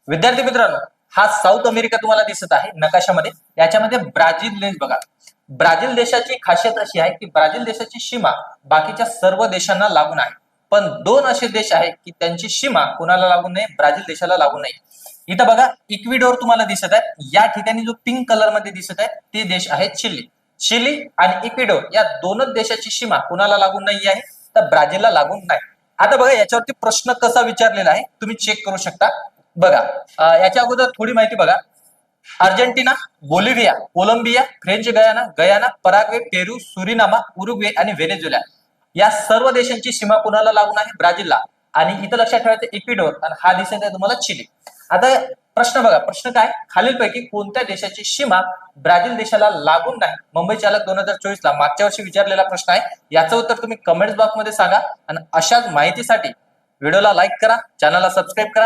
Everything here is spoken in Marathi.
विद्यार्थी मित्रांनो, हा साऊथ अमेरिका तुम्हाला दिसत आहे नकाशामध्ये. याच्यामध्ये ब्राझील देश बघा. ब्राझील देशाची खासियत अशी आहे की ब्राझील देशाची सीमा बाकीच्या सर्व देशांना लागून आहे, पण दोन असे देश आहेत की त्यांची सीमा कोणाला लागून नाही, ब्राझील देशाला लागून नाही. इथं बघा इक्विडोर तुम्हाला दिसत आहे. या ठिकाणी जो पिंक कलर मध्ये दिसत आहे ते देश आहे चिली. चिली आणि इक्विडोर या दोनच देशाची सीमा कोणाला लागून नाही आहे, तर ब्राझीलला लागून नाही. आता बघा याच्यावरती प्रश्न कसा विचारलेला आहे तुम्ही चेक करू शकता. बघा याच्या अगोदर थोडी माहिती बघा. Argentina, Bolivia, Colombia, French Guiana, Guyana, Paraguay, Peru, Suriname, Uruguay आणि व्हेनेझुएला या सर्व देशांची सीमा कोणाला लागून आहे, ब्राझीलला. आणि इथं लक्षात ठेवायचं इक्विडोर आणि हा दिसत आहे तुम्हाला चिली. आता प्रश्न बघा, प्रश्न काय, खालीलपैकी कोणत्या देशाची सीमा ब्राझील देशाला लागून नाही. मुंबई चालक 2024 ला मागच्या वर्षी विचारलेला प्रश्न आहे. याचं उत्तर तुम्ही कमेंट बॉक्स मध्ये सांगा. आणि अशाच माहितीसाठी व्हिडिओला लाईक करा, चॅनलला सबस्क्राईब करा.